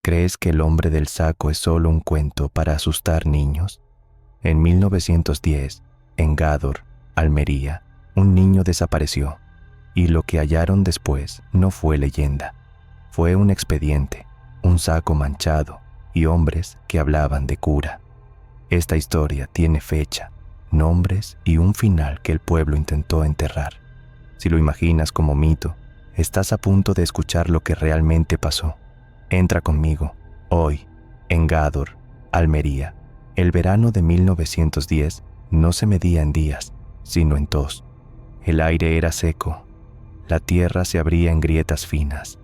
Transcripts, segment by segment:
¿Crees que El hombre del saco es solo un cuento para asustar niños? En 1910, en Gádor, Almería, un niño desapareció, y lo que hallaron después no fue leyenda. Fue un expediente, un saco manchado y hombres que hablaban de cura. Esta historia tiene fecha, nombres y un final que el pueblo intentó enterrar. Si lo imaginas como mito, estás a punto de escuchar lo que realmente pasó. Entra conmigo, hoy, en Gádor, Almería. El verano de 1910 no se medía en días, sino en tos. El aire era seco, la tierra se abría en grietas finas,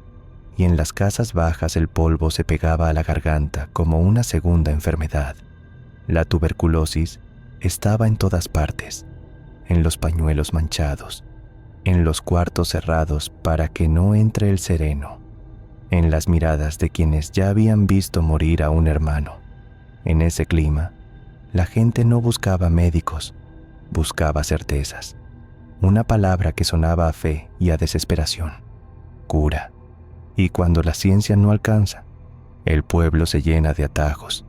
y en las casas bajas el polvo se pegaba a la garganta como una segunda enfermedad. La tuberculosis estaba en todas partes, en los pañuelos manchados, en los cuartos cerrados para que no entre el sereno, en las miradas de quienes ya habían visto morir a un hermano. En ese clima, la gente no buscaba médicos, buscaba certezas. Una palabra que sonaba a fe y a desesperación: cura. Y cuando la ciencia no alcanza, el pueblo se llena de atajos.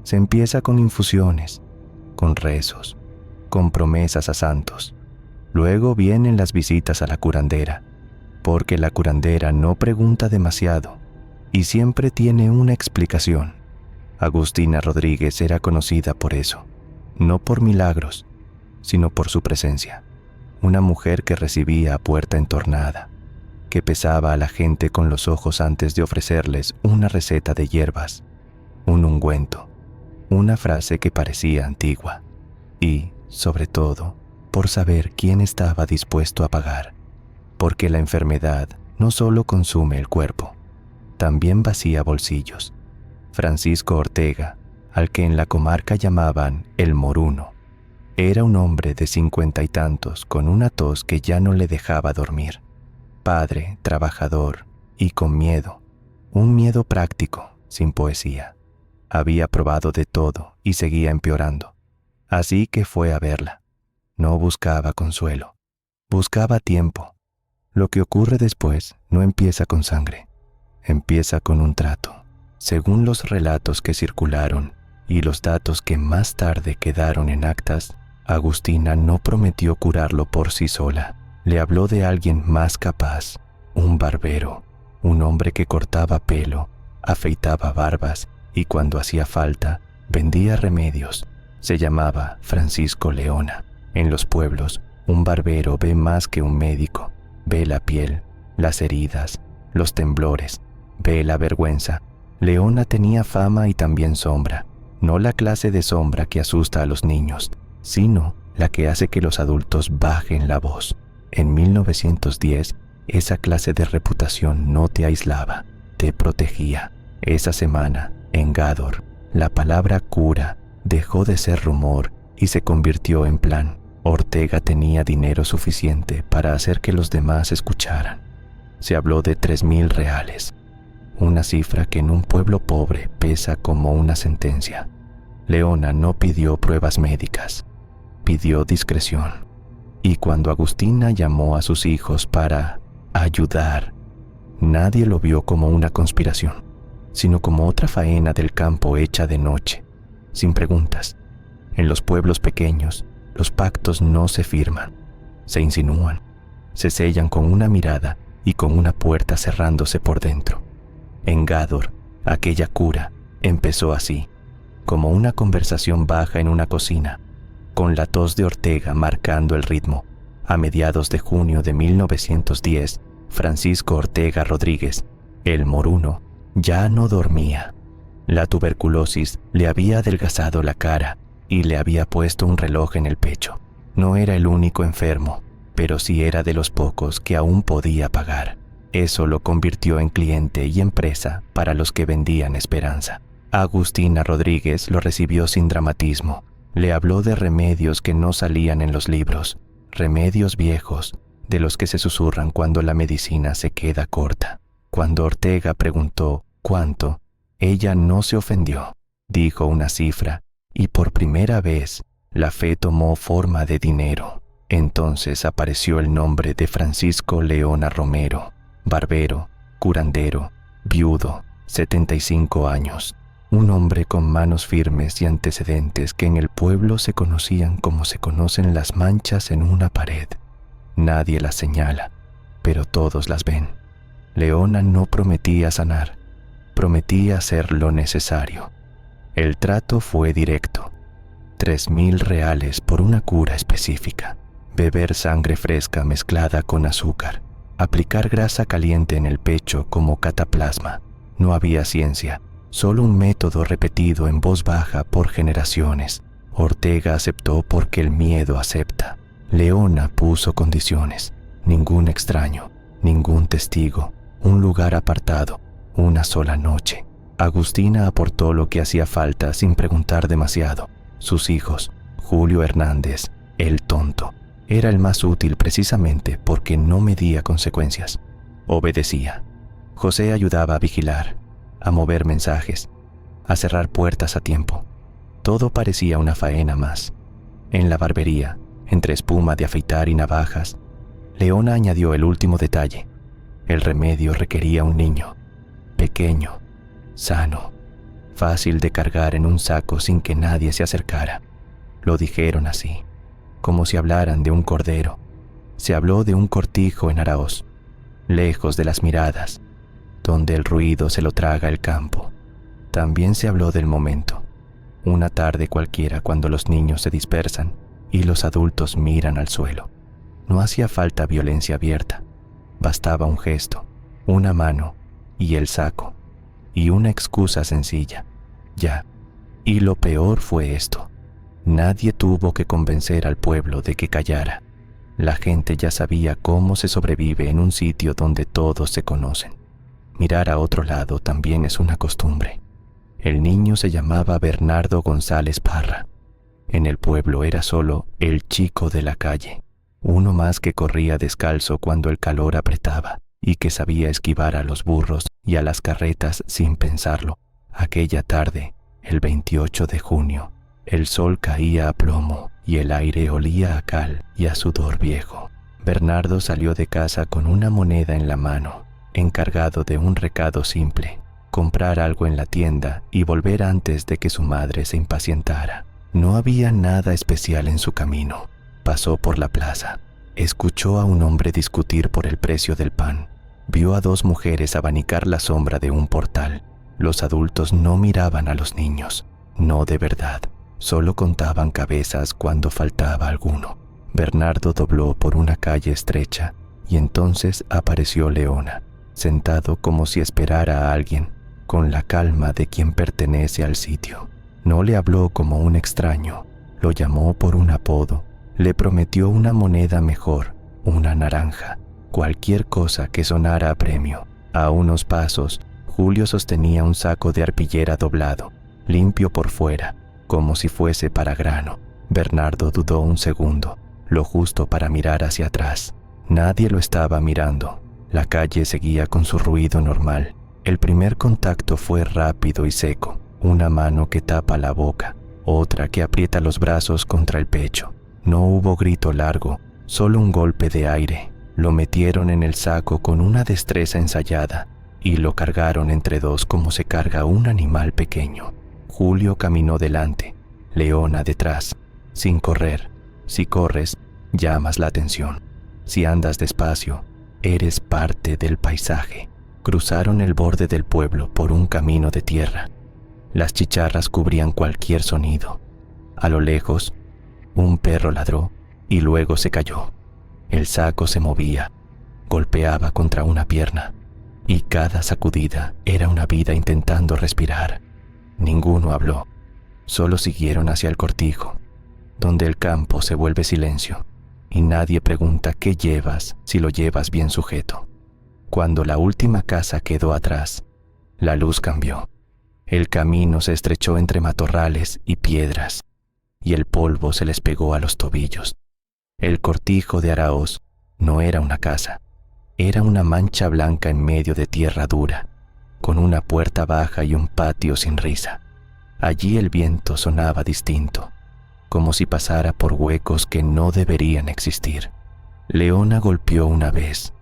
Se empieza con infusiones, con rezos, con promesas a santos. Luego vienen las visitas a la curandera, porque la curandera no pregunta demasiado y siempre tiene una explicación. Agustina Rodríguez era conocida por eso, no por milagros, sino por su presencia. Una mujer que recibía a puerta entornada, que pesaba a la gente con los ojos antes de ofrecerles una receta de hierbas, un ungüento, una frase que parecía antigua, y, sobre todo, por saber quién estaba dispuesto a pagar, porque la enfermedad no solo consume el cuerpo, también vacía bolsillos. Francisco Ortega, al que en la comarca llamaban el Moruno, era un hombre de 50 y tantos con una tos que ya no le dejaba dormir. Padre, trabajador y con miedo, un miedo práctico, sin poesía. Había probado de todo y seguía empeorando, así que fue a verla. No buscaba consuelo, buscaba tiempo. Lo que ocurre después no empieza con sangre, empieza con un trato. Según los relatos que circularon y los datos que más tarde quedaron en actas, Agustina no prometió curarlo por sí sola. Le habló de alguien más capaz, un barbero, un hombre que cortaba pelo, afeitaba barbas y cuando hacía falta, vendía remedios. Se llamaba Francisco Leona. En los pueblos, un barbero ve más que un médico. Ve la piel, las heridas, los temblores, ve la vergüenza. Leona tenía fama y también sombra, no la clase de sombra que asusta a los niños, sino la que hace que los adultos bajen la voz. En 1910, esa clase de reputación no te aislaba, te protegía. Esa semana, en Gádor, la palabra cura dejó de ser rumor y se convirtió en plan. Ortega tenía dinero suficiente para hacer que los demás escucharan. Se habló de 3.000 reales, una cifra que en un pueblo pobre pesa como una sentencia. Leona no pidió pruebas médicas, pidió discreción. Y cuando Agustina llamó a sus hijos para ayudar, nadie lo vio como una conspiración, sino como otra faena del campo hecha de noche, sin preguntas. En los pueblos pequeños, los pactos no se firman, se insinúan, se sellan con una mirada y con una puerta cerrándose por dentro. En Gádor, aquella cura empezó así, como una conversación baja en una cocina, con la tos de Ortega marcando el ritmo. A mediados de junio de 1910, Francisco Ortega Rodríguez, el Moruno, ya no dormía. La tuberculosis le había adelgazado la cara y le había puesto un reloj en el pecho. No era el único enfermo, pero sí era de los pocos que aún podía pagar. Eso lo convirtió en cliente y empresa para los que vendían esperanza. Agustina Rodríguez lo recibió sin dramatismo. Le habló de remedios que no salían en los libros, remedios viejos, de los que se susurran cuando la medicina se queda corta. Cuando Ortega preguntó cuánto, ella no se ofendió. Dijo una cifra y por primera vez la fe tomó forma de dinero. Entonces apareció el nombre de Francisco Leona Romero, barbero, curandero, viudo, 75 años. Un hombre con manos firmes y antecedentes que en el pueblo se conocían como se conocen las manchas en una pared. Nadie las señala, pero todos las ven. Leona no prometía sanar, prometía hacer lo necesario. El trato fue directo. 3.000 reales por una cura específica. Beber sangre fresca mezclada con azúcar. Aplicar grasa caliente en el pecho como cataplasma. No había ciencia, solo un método repetido en voz baja por generaciones. Ortega aceptó porque el miedo acepta. Leona puso condiciones. Ningún extraño, ningún testigo, un lugar apartado, una sola noche. Agustina aportó lo que hacía falta sin preguntar demasiado. Sus hijos, Julio Hernández, el tonto, era el más útil precisamente porque no medía consecuencias. Obedecía. José ayudaba a vigilar, a mover mensajes, a cerrar puertas a tiempo. Todo parecía una faena más. En la barbería, entre espuma de afeitar y navajas, Leona añadió el último detalle. El remedio requería un niño, pequeño, sano, fácil de cargar en un saco sin que nadie se acercara. Lo dijeron así, como si hablaran de un cordero. Se habló de un cortijo en Aráoz, lejos de las miradas, donde el ruido se lo traga el campo. También se habló del momento, una tarde cualquiera cuando los niños se dispersan y los adultos miran al suelo. No hacía falta violencia abierta, bastaba un gesto, una mano y el saco, y una excusa sencilla, ya. Y lo peor fue esto: nadie tuvo que convencer al pueblo de que callara. La gente ya sabía cómo se sobrevive en un sitio donde todos se conocen. Mirar a otro lado también es una costumbre. El niño se llamaba Bernardo González Parra. En el pueblo era solo el chico de la calle, uno más que corría descalzo cuando el calor apretaba y que sabía esquivar a los burros y a las carretas sin pensarlo. Aquella tarde, el 28 de junio, el sol caía a plomo y el aire olía a cal y a sudor viejo. Bernardo salió de casa con una moneda en la mano, encargado de un recado simple: comprar algo en la tienda y volver antes de que su madre se impacientara. No había nada especial en su camino. Pasó por la plaza. Escuchó a un hombre discutir por el precio del pan. Vio a dos mujeres abanicar la sombra de un portal. Los adultos no miraban a los niños, no de verdad. Solo contaban cabezas cuando faltaba alguno. Bernardo dobló por una calle estrecha y entonces apareció Leona, sentado como si esperara a alguien, con la calma de quien pertenece al sitio. No le habló como un extraño, lo llamó por un apodo, le prometió una moneda mejor, una naranja, cualquier cosa que sonara a premio. A unos pasos, Julio sostenía un saco de arpillera doblado, limpio por fuera, como si fuese para grano. Bernardo dudó un segundo, lo justo para mirar hacia atrás. Nadie lo estaba mirando. La calle seguía con su ruido normal. El primer contacto fue rápido y seco. Una mano que tapa la boca, otra que aprieta los brazos contra el pecho. No hubo grito largo, solo un golpe de aire. Lo metieron en el saco con una destreza ensayada y lo cargaron entre dos como se carga un animal pequeño. Julio caminó delante, Leona detrás, sin correr. Si corres, llamas la atención. Si andas despacio, eres parte del paisaje. Cruzaron el borde del pueblo por un camino de tierra. Las chicharras cubrían cualquier sonido. A lo lejos, un perro ladró y luego se cayó. El saco se movía, golpeaba contra una pierna, y cada sacudida era una vida intentando respirar. Ninguno habló, solo siguieron hacia el cortijo, donde el campo se vuelve silencio, y nadie pregunta qué llevas si lo llevas bien sujeto. Cuando la última casa quedó atrás, la luz cambió. El camino se estrechó entre matorrales y piedras, y el polvo se les pegó a los tobillos. El cortijo de Aráoz no era una casa, era una mancha blanca en medio de tierra dura, con una puerta baja y un patio sin risa. Allí el viento sonaba distinto, como si pasara por huecos que no deberían existir. Leona golpeó una vez.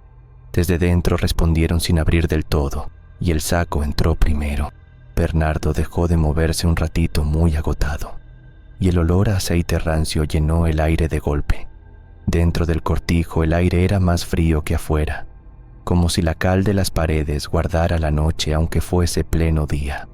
Desde dentro respondieron sin abrir del todo, y el saco entró primero. Bernardo dejó de moverse un ratito muy agotado, y el olor a aceite rancio llenó el aire de golpe. Dentro del cortijo el aire era más frío que afuera, como si la cal de las paredes guardara la noche aunque fuese pleno día.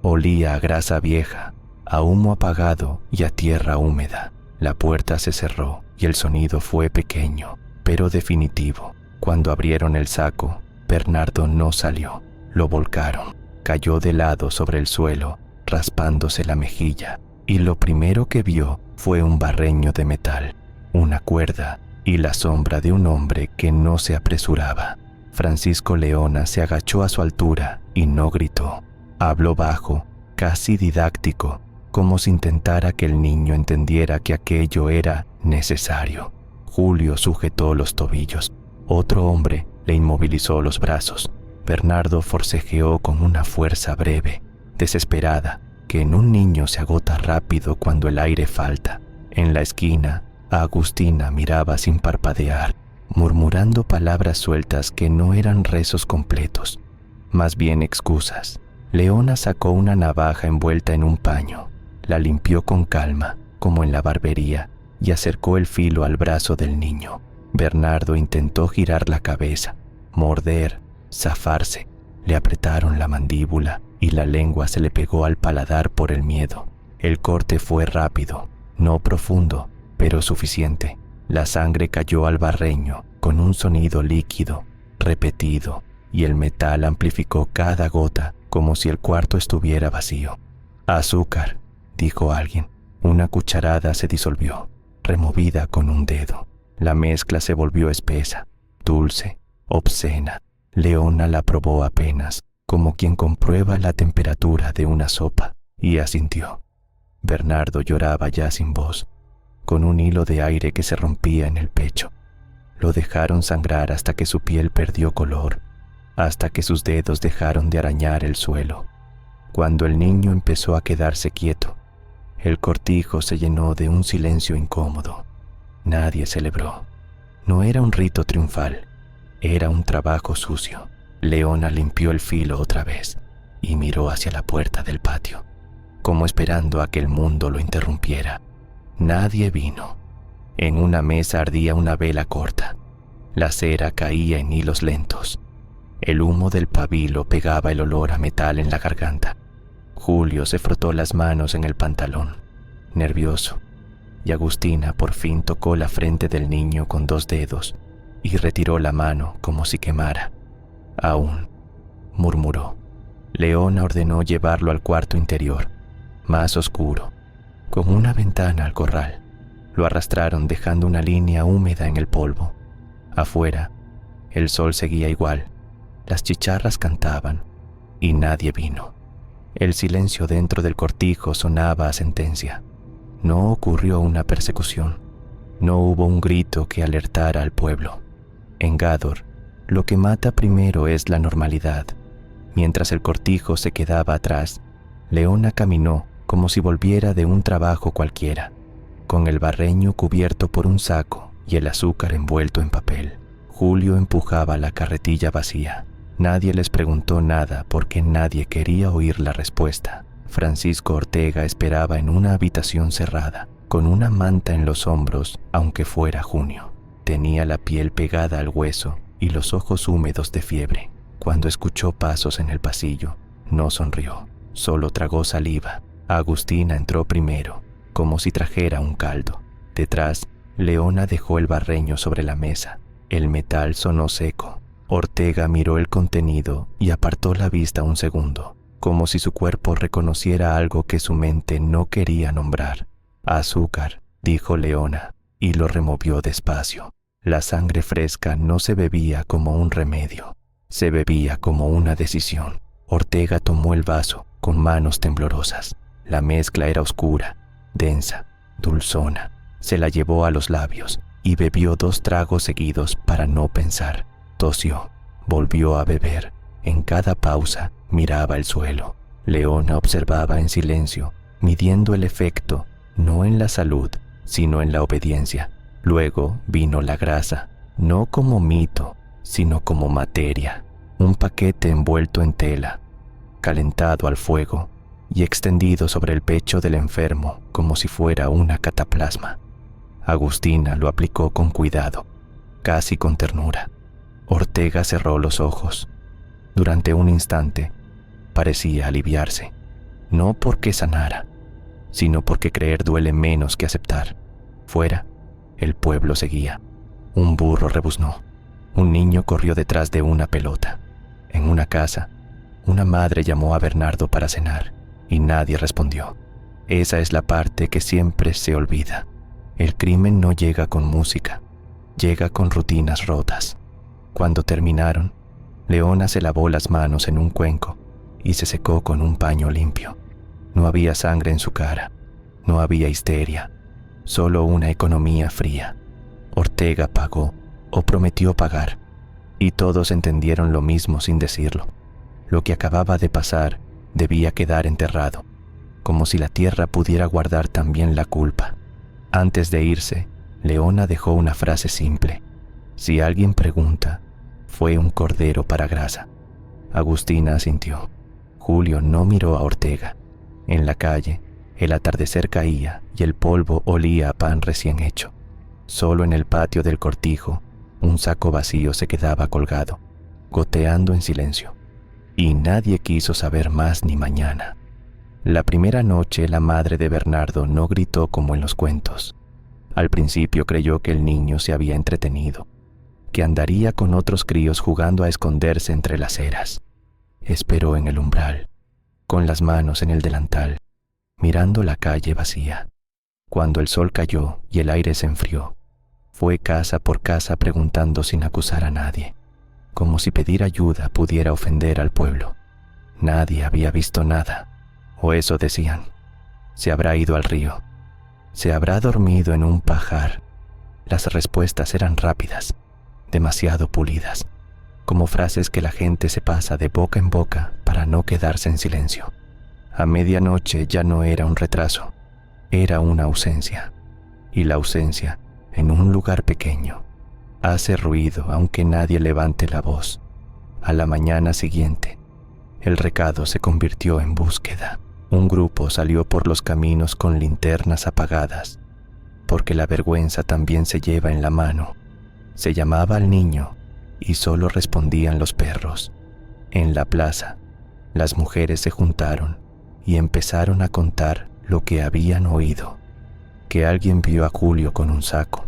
Olía a grasa vieja, a humo apagado y a tierra húmeda. La puerta se cerró y el sonido fue pequeño, pero definitivo. Cuando abrieron el saco, Bernardo no salió. Lo volcaron. Cayó de lado sobre el suelo, raspándose la mejilla, y lo primero que vio fue un barreño de metal, una cuerda y la sombra de un hombre que no se apresuraba. Francisco Leona se agachó a su altura y no gritó. Habló bajo, casi didáctico, como si intentara que el niño entendiera que aquello era necesario. Julio sujetó los tobillos. Otro hombre le inmovilizó los brazos. Bernardo forcejeó con una fuerza breve, desesperada, que en un niño se agota rápido cuando el aire falta. En la esquina, a Agustina miraba sin parpadear, murmurando palabras sueltas que no eran rezos completos, más bien excusas. Leona sacó una navaja envuelta en un paño, la limpió con calma, como en la barbería, y acercó el filo al brazo del niño. Bernardo intentó girar la cabeza, morder, zafarse. Le apretaron la mandíbula y la lengua se le pegó al paladar por el miedo. El corte fue rápido, no profundo, pero suficiente. La sangre cayó al barreño con un sonido líquido, repetido, y el metal amplificó cada gota como si el cuarto estuviera vacío. «Azúcar», dijo alguien. Una cucharada se disolvió, removida con un dedo. La mezcla se volvió espesa, dulce, obscena. Leona la probó apenas, como quien comprueba la temperatura de una sopa, y asintió. Bernardo lloraba ya sin voz, con un hilo de aire que se rompía en el pecho. Lo dejaron sangrar hasta que su piel perdió color, hasta que sus dedos dejaron de arañar el suelo. Cuando el niño empezó a quedarse quieto, el cortijo se llenó de un silencio incómodo. Nadie celebró. No era un rito triunfal, era un trabajo sucio. Leona limpió el filo otra vez y miró hacia la puerta del patio, como esperando a que el mundo lo interrumpiera. Nadie vino. En una mesa ardía una vela corta. La cera caía en hilos lentos. El humo del pabilo pegaba el olor a metal en la garganta. Julio se frotó las manos en el pantalón, nervioso, y Agustina por fin tocó la frente del niño con 2 dedos y retiró la mano como si quemara. «Aún», murmuró. Leona ordenó llevarlo al cuarto interior, más oscuro, con una ventana al corral. Lo arrastraron dejando una línea húmeda en el polvo. Afuera, el sol seguía igual, las chicharras cantaban y nadie vino. El silencio dentro del cortijo sonaba a sentencia. No ocurrió una persecución, no hubo un grito que alertara al pueblo. En Gádor, lo que mata primero es la normalidad. Mientras el cortijo se quedaba atrás, Leona caminó como si volviera de un trabajo cualquiera, con el barreño cubierto por un saco y el azúcar envuelto en papel. Julio empujaba la carretilla vacía. Nadie les preguntó nada porque nadie quería oír la respuesta. Francisco Ortega esperaba en una habitación cerrada, con una manta en los hombros, aunque fuera junio. Tenía la piel pegada al hueso y los ojos húmedos de fiebre. Cuando escuchó pasos en el pasillo, no sonrió, solo tragó saliva. Agustina entró primero, como si trajera un caldo. Detrás, Leona dejó el barreño sobre la mesa. El metal sonó seco. Ortega miró el contenido y apartó la vista un segundo, como si su cuerpo reconociera algo que su mente no quería nombrar. «Azúcar», dijo Leona, y lo removió despacio. La sangre fresca no se bebía como un remedio, se bebía como una decisión. Ortega tomó el vaso con manos temblorosas. La mezcla era oscura, densa, dulzona. Se la llevó a los labios y bebió 2 tragos seguidos para no pensar. Tosió, volvió a beber. En cada pausa miraba el suelo. Leona observaba en silencio, midiendo el efecto, no en la salud, sino en la obediencia. Luego vino la grasa, no como mito, sino como materia. un paquete envuelto en tela, calentado al fuego y extendido sobre el pecho del enfermo como si fuera una cataplasma. Agustina lo aplicó con cuidado, casi con ternura. Ortega cerró los ojos. Durante un instante parecía aliviarse, no porque sanara, sino porque creer duele menos que aceptar. Fuera, el pueblo seguía. Un burro rebuznó. Un niño corrió detrás de una pelota. En una casa, una madre llamó a Bernardo para cenar y nadie respondió. Esa es la parte que siempre se olvida. El crimen no llega con música, llega con rutinas rotas. Cuando terminaron, Leona se lavó las manos en un cuenco y se secó con un paño limpio. No había sangre en su cara, no había histeria, solo una economía fría. Ortega pagó o prometió pagar, y todos entendieron lo mismo sin decirlo. Lo que acababa de pasar debía quedar enterrado, como si la tierra pudiera guardar también la culpa. Antes de irse, Leona dejó una frase simple: si alguien pregunta, fue un cordero para grasa. Agustina asintió. Julio no miró a Ortega. En la calle, el atardecer caía y el polvo olía a pan recién hecho. Solo en el patio del cortijo, un saco vacío se quedaba colgado, goteando en silencio. Y nadie quiso saber más ni mañana. La primera noche la madre de Bernardo no gritó como en los cuentos. Al principio creyó que el niño se había entretenido, que andaría con otros críos jugando a esconderse entre las eras. Esperó en el umbral, con las manos en el delantal, mirando la calle vacía. Cuando el sol cayó y el aire se enfrió, fue casa por casa preguntando sin acusar a nadie, como si pedir ayuda pudiera ofender al pueblo. Nadie había visto nada, o eso decían. Se habrá ido al río, se habrá dormido en un pajar. Las respuestas eran rápidas, demasiado pulidas, como frases que la gente se pasa de boca en boca para no quedarse en silencio. A medianoche ya no era un retraso, era una ausencia, y la ausencia, en un lugar pequeño, hace ruido aunque nadie levante la voz. A la mañana siguiente, el recado se convirtió en búsqueda. Un grupo salió por los caminos con linternas apagadas, porque la vergüenza también se lleva en la mano. Se llamaba al niño y solo respondían los perros. En la plaza, las mujeres se juntaron y empezaron a contar lo que habían oído: que alguien vio a Julio con un saco,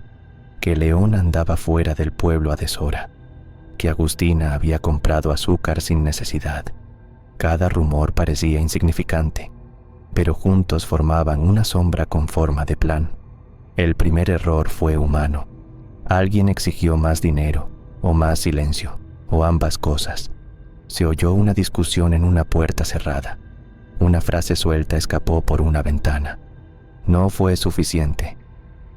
que León andaba fuera del pueblo a deshora, que Agustina había comprado azúcar sin necesidad. Cada rumor parecía insignificante, pero juntos formaban una sombra con forma de plan. El primer error fue humano. Alguien exigió más dinero, o más silencio, o ambas cosas. Se oyó una discusión en una puerta cerrada. Una frase suelta escapó por una ventana. No fue suficiente,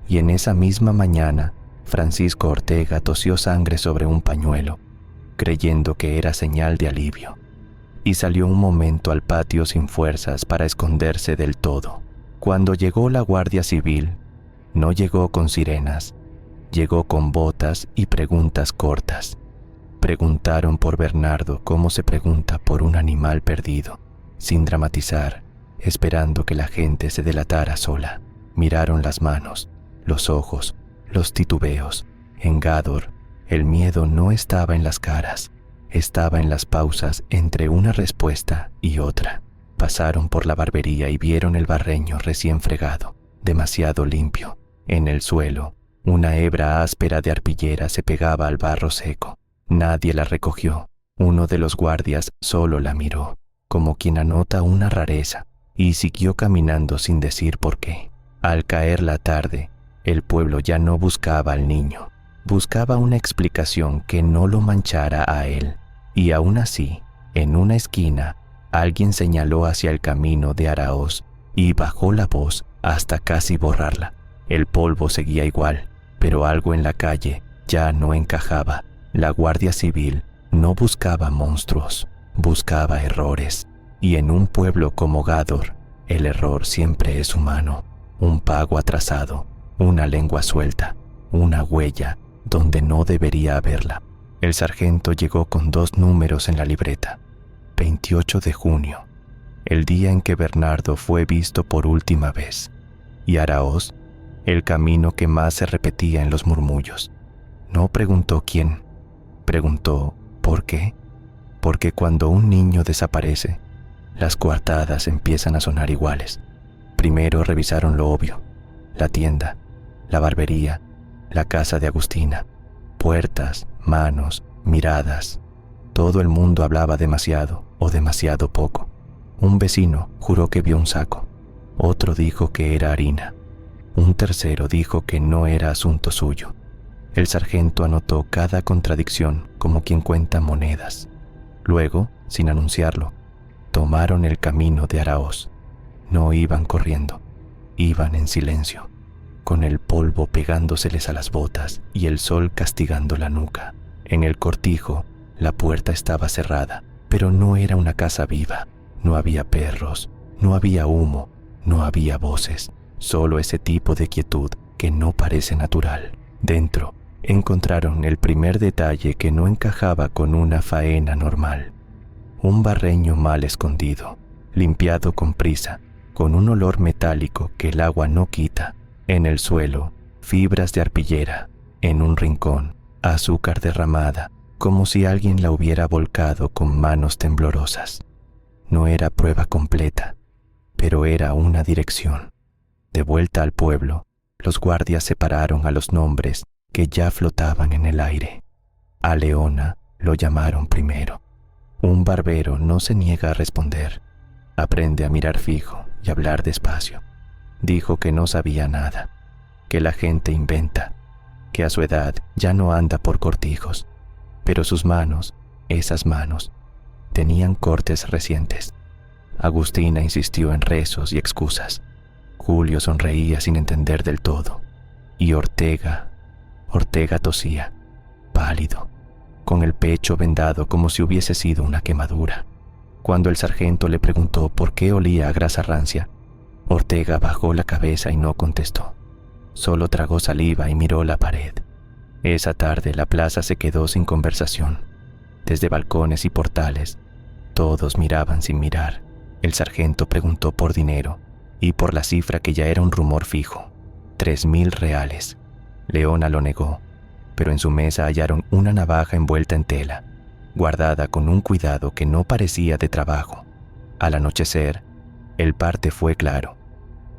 y en esa misma mañana, Francisco Ortega tosió sangre sobre un pañuelo, creyendo que era señal de alivio, y salió un momento al patio sin fuerzas para esconderse del todo. Cuando llegó la Guardia Civil, no llegó con sirenas, llegó con botas y preguntas cortas. Preguntaron por Bernardo como se pregunta por un animal perdido, sin dramatizar, esperando que la gente se delatara sola. Miraron las manos, los ojos, los titubeos. En Gádor, el miedo no estaba en las caras, estaba en las pausas entre una respuesta y otra. Pasaron por la barbería y vieron el barreño recién fregado, demasiado limpio. En el suelo, una hebra áspera de arpillera se pegaba al barro seco. Nadie la recogió. Uno de los guardias solo la miró, como quien anota una rareza, y siguió caminando sin decir por qué. Al caer la tarde, el pueblo ya no buscaba al niño. Buscaba una explicación que no lo manchara a él. Y aún así, en una esquina, alguien señaló hacia el camino de Araoz y bajó la voz hasta casi borrarla. El polvo seguía igual, pero algo en la calle ya no encajaba. La Guardia Civil no buscaba monstruos, buscaba errores. Y en un pueblo como Gádor, el error siempre es humano. Un pago atrasado, una lengua suelta, una huella donde no debería haberla. El sargento llegó con 2 números en la libreta. 28 de junio, el día en que Bernardo fue visto por última vez. Y Aráoz, el camino que más se repetía en los murmullos. No preguntó quién, preguntó por qué. Porque cuando un niño desaparece, las coartadas empiezan a sonar iguales. Primero revisaron lo obvio: la tienda, la barbería, la casa de Agustina, puertas, manos, miradas. Todo el mundo hablaba demasiado o demasiado poco. Un vecino juró que vio un saco, otro dijo que era harina, un tercero dijo que no era asunto suyo. El sargento anotó cada contradicción como quien cuenta monedas. Luego, sin anunciarlo, tomaron el camino de Aráoz. No iban corriendo, iban en silencio, con el polvo pegándoseles a las botas y el sol castigando la nuca. En el cortijo, la puerta estaba cerrada, pero no era una casa viva. No había perros, no había humo, no había voces, solo ese tipo de quietud que no parece natural. Dentro, encontraron el primer detalle que no encajaba con una faena normal. Un barreño mal escondido, limpiado con prisa, con un olor metálico que el agua no quita. En el suelo, fibras de arpillera. En un rincón, azúcar derramada, como si alguien la hubiera volcado con manos temblorosas. No era prueba completa, pero era una dirección. De vuelta al pueblo, los guardias separaron a los nombres que ya flotaban en el aire. A Leona lo llamaron primero. Un barbero no se niega a responder. Aprende a mirar fijo y hablar despacio. Dijo que no sabía nada, que la gente inventa, que a su edad ya no anda por cortijos, pero sus manos, esas manos, tenían cortes recientes. Agustina insistió en rezos y excusas. Julio sonreía sin entender del todo. Y Ortega tosía, pálido, con el pecho vendado como si hubiese sido una quemadura. Cuando el sargento le preguntó por qué olía a grasa rancia, Ortega bajó la cabeza y no contestó. Solo tragó saliva y miró la pared. Esa tarde la plaza se quedó sin conversación. Desde balcones y portales, todos miraban sin mirar. El sargento preguntó por dinero y por la cifra que ya era un rumor fijo: 3.000 reales. Leona lo negó, pero en su mesa hallaron una navaja envuelta en tela, guardada con un cuidado que no parecía de trabajo. Al anochecer, el parte fue claro: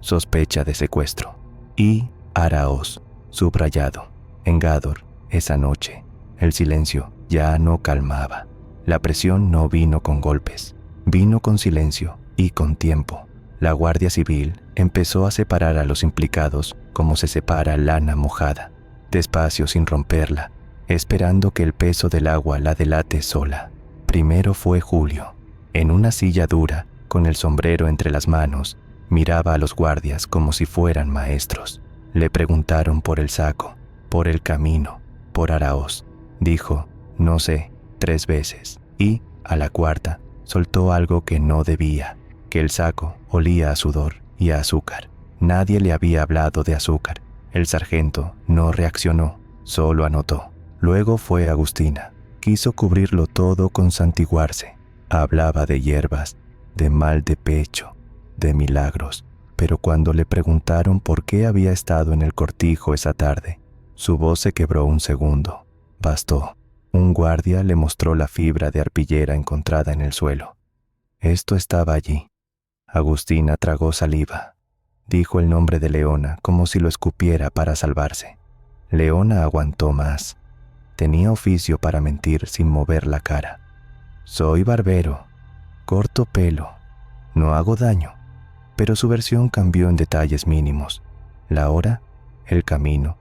sospecha de secuestro. Y Aráoz, subrayado. En Gádor, esa noche, el silencio ya no calmaba. La presión no vino con golpes, vino con silencio y con tiempo. La Guardia Civil empezó a separar a los implicados como se separa lana mojada, despacio sin romperla, esperando que el peso del agua la delate sola. Primero fue Julio. En una silla dura, con el sombrero entre las manos, miraba a los guardias como si fueran maestros. Le preguntaron por el saco, por el camino, por Aráoz. Dijo, no sé, 3 veces, y, a la cuarta, soltó algo que no debía, que el saco olía a sudor y a azúcar. Nadie le había hablado de azúcar. El sargento no reaccionó, solo anotó. Luego fue Agustina. Quiso cubrirlo todo con santiguarse. Hablaba de hierbas, de mal de pecho, de milagros. Pero cuando le preguntaron por qué había estado en el cortijo esa tarde, su voz se quebró un segundo. Bastó. Un guardia le mostró la fibra de arpillera encontrada en el suelo. Esto estaba allí. Agustina tragó saliva. Dijo el nombre de Leona como si lo escupiera para salvarse. Leona aguantó más. Tenía oficio para mentir sin mover la cara. Soy barbero, corto pelo, no hago daño. Pero su versión cambió en detalles mínimos. La hora, el camino,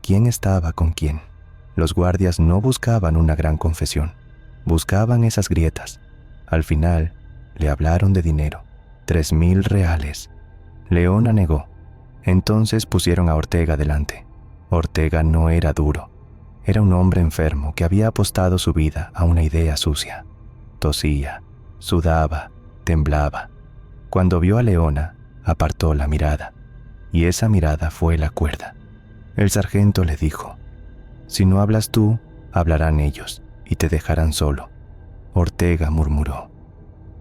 quién estaba con quién. Los guardias no buscaban una gran confesión, buscaban esas grietas. Al final, le hablaron de dinero, 3.000 reales. Leona negó. Entonces pusieron a Ortega delante. Ortega no era duro. Era un hombre enfermo que había apostado su vida a una idea sucia. Tosía, sudaba, temblaba. Cuando vio a Leona, apartó la mirada, y esa mirada fue la cuerda. El sargento le dijo, si no hablas tú, hablarán ellos. y te dejarán solo. Ortega murmuró: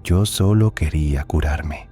yo solo quería curarme.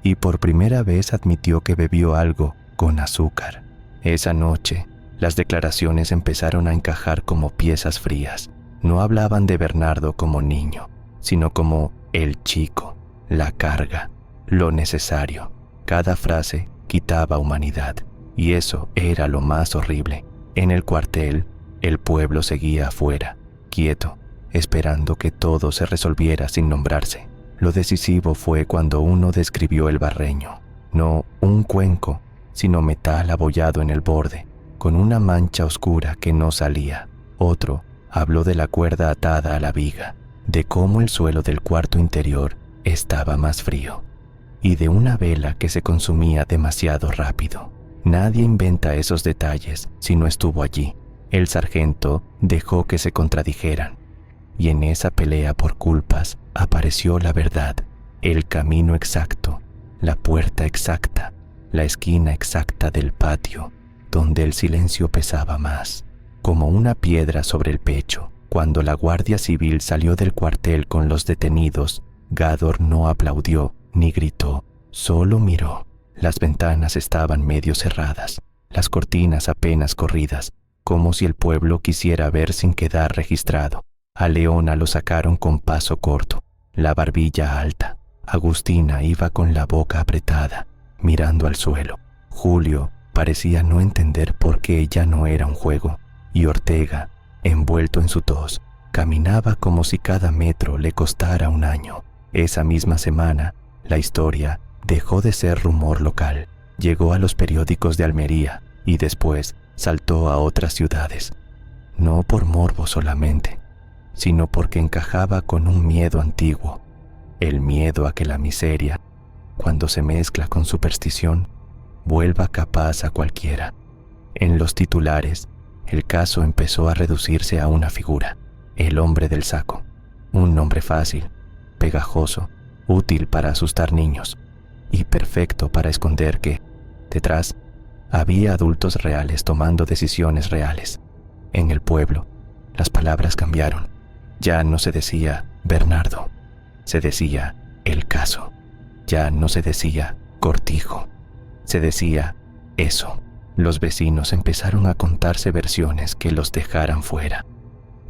Y por primera vez admitió que bebió algo con azúcar. Esa noche, las declaraciones empezaron a encajar como piezas frías. No hablaban de Bernardo como niño, sino como el chico, la carga, lo necesario. Cada frase quitaba humanidad, y eso era lo más horrible. En el cuartel, el pueblo seguía afuera, quieto, esperando que todo se resolviera sin nombrarse. Lo decisivo fue cuando uno describió el barreño, no un cuenco, sino metal abollado en el borde, con una mancha oscura que no salía. Otro habló de la cuerda atada a la viga, de cómo el suelo del cuarto interior estaba más frío, y de una vela que se consumía demasiado rápido. Nadie inventa esos detalles si no estuvo allí. El sargento dejó que se contradijeran, y en esa pelea por culpas apareció la verdad, el camino exacto, la puerta exacta, la esquina exacta del patio, donde el silencio pesaba más, como una piedra sobre el pecho. Cuando la Guardia Civil salió del cuartel con los detenidos, Gádor no aplaudió ni gritó, solo miró. Las ventanas estaban medio cerradas, las cortinas apenas corridas, como si el pueblo quisiera ver sin quedar registrado. A Leona lo sacaron con paso corto, la barbilla alta. Agustina iba con la boca apretada, mirando al suelo. Julio parecía no entender por qué ya no era un juego, y Ortega, envuelto en su tos, caminaba como si cada metro le costara un año. Esa misma semana, la historia dejó de ser rumor local, llegó a los periódicos de Almería y después saltó a otras ciudades. No por morbo solamente, sino porque encajaba con un miedo antiguo, el miedo a que la miseria, cuando se mezcla con superstición, vuelva capaz a cualquiera. En los titulares, el caso empezó a reducirse a una figura, el hombre del saco, un nombre fácil, pegajoso, útil para asustar niños y perfecto para esconder que, detrás, había adultos reales tomando decisiones reales. En el pueblo, las palabras cambiaron. Ya no se decía Bernardo, se decía el caso. Ya no se decía Cortijo, se decía eso. Los vecinos empezaron a contarse versiones que los dejaran fuera,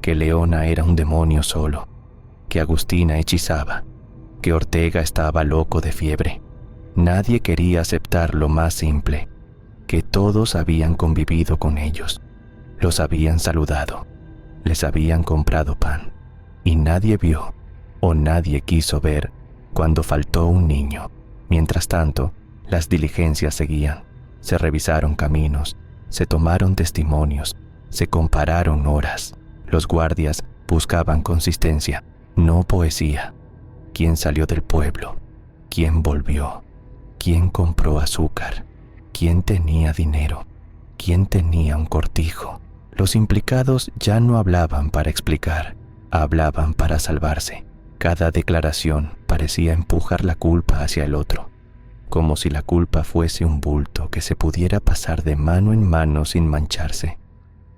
que Leona era un demonio solo, que Agustina hechizaba, que Ortega estaba loco de fiebre. Nadie quería aceptar lo más simple, que todos habían convivido con ellos, los habían saludado, les habían comprado pan, y nadie vio o nadie quiso ver cuando faltó un niño. Mientras tanto, las diligencias seguían, se revisaron caminos, se tomaron testimonios, se compararon horas. Los guardias buscaban consistencia, no poesía. ¿Quién salió del pueblo? ¿Quién volvió? ¿Quién compró azúcar? ¿Quién tenía dinero? ¿Quién tenía un cortijo? Los implicados ya no hablaban para explicar, hablaban para salvarse. Cada declaración parecía empujar la culpa hacia el otro, como si la culpa fuese un bulto que se pudiera pasar de mano en mano sin mancharse.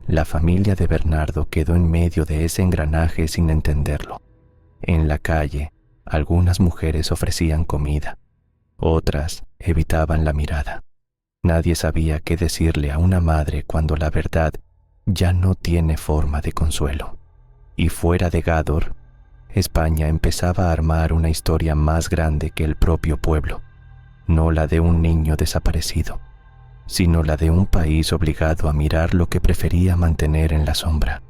La familia de Bernardo quedó en medio de ese engranaje sin entenderlo. En la calle, algunas mujeres ofrecían comida, otras evitaban la mirada. Nadie sabía qué decirle a una madre cuando la verdad ya no tiene forma de consuelo. Y fuera de Gádor, España empezaba a armar una historia más grande que el propio pueblo, no la de un niño desaparecido, sino la de un país obligado a mirar lo que prefería mantener en la sombra.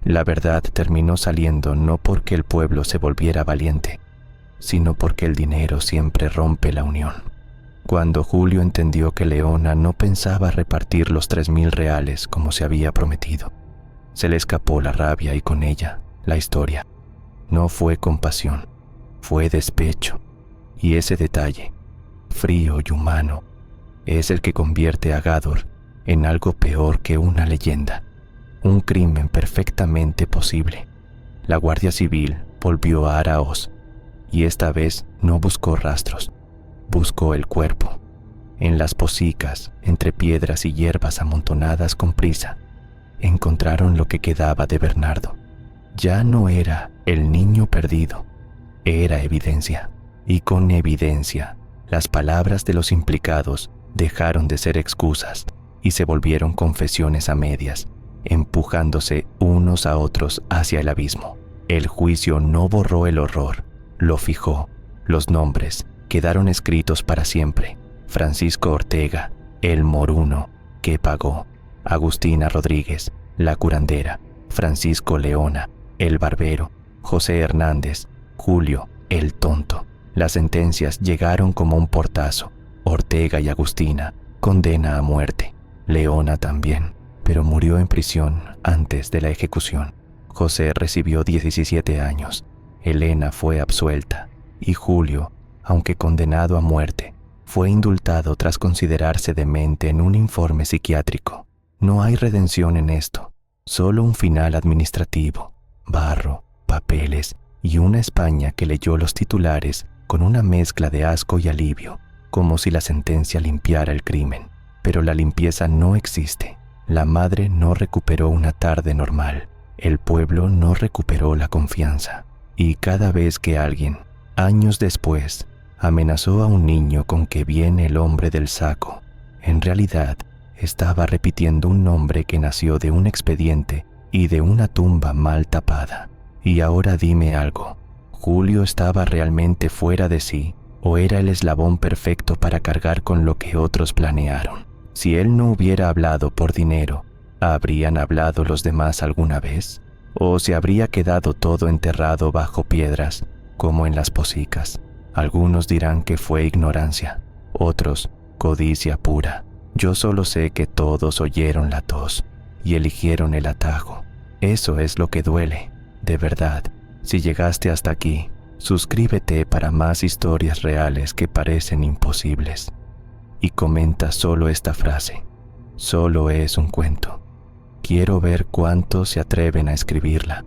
La verdad terminó saliendo no porque el pueblo se volviera valiente, sino porque el dinero siempre rompe la unión. Cuando Julio entendió que Leona no pensaba repartir los 3.000 reales como se había prometido, se le escapó la rabia y con ella la historia. No fue compasión, fue despecho, y ese detalle, frío y humano, es el que convierte a Gádor en algo peor que una leyenda, un crimen perfectamente posible. La Guardia Civil volvió a Aráoz, y esta vez no buscó rastros, buscó el cuerpo. En las pocicas, entre piedras y hierbas amontonadas con prisa, encontraron lo que quedaba de Bernardo, Ya no era el niño perdido, era evidencia. Y con evidencia, las palabras de los implicados dejaron de ser excusas y se volvieron confesiones a medias, empujándose unos a otros hacia el abismo. El juicio no borró el horror, lo fijó. Los nombres quedaron escritos para siempre. Francisco Ortega, el moruno, que pagó. Agustina Rodríguez, la curandera. Francisco Leona, el barbero. José Hernández, Julio, el tonto. Las sentencias llegaron como un portazo. Ortega y Agustina, condena a muerte. Leona también, pero murió en prisión antes de la ejecución. José recibió 17 años. Elena fue absuelta. Y Julio, aunque condenado a muerte, fue indultado tras considerarse demente en un informe psiquiátrico. No hay redención en esto, solo un final administrativo, barro, papeles y una España que leyó los titulares con una mezcla de asco y alivio, como si la sentencia limpiara el crimen. Pero la limpieza no existe. La madre no recuperó una tarde normal. El pueblo no recuperó la confianza. Y cada vez que alguien, años después, amenazó a un niño con que viene el hombre del saco, en realidad estaba repitiendo un nombre que nació de un expediente y de una tumba mal tapada. Y ahora dime algo, ¿Julio estaba realmente fuera de sí o era el eslabón perfecto para cargar con lo que otros planearon? Si él no hubiera hablado por dinero, ¿habrían hablado los demás alguna vez? ¿O se habría quedado todo enterrado bajo piedras, como en las posicas? Algunos dirán que fue ignorancia, otros codicia pura. Yo solo sé que todos oyeron la tos y eligieron el atajo. Eso es lo que duele, de verdad. Si llegaste hasta aquí, suscríbete para más historias reales que parecen imposibles. Y comenta solo esta frase: solo es un cuento. Quiero ver cuántos se atreven a escribirla.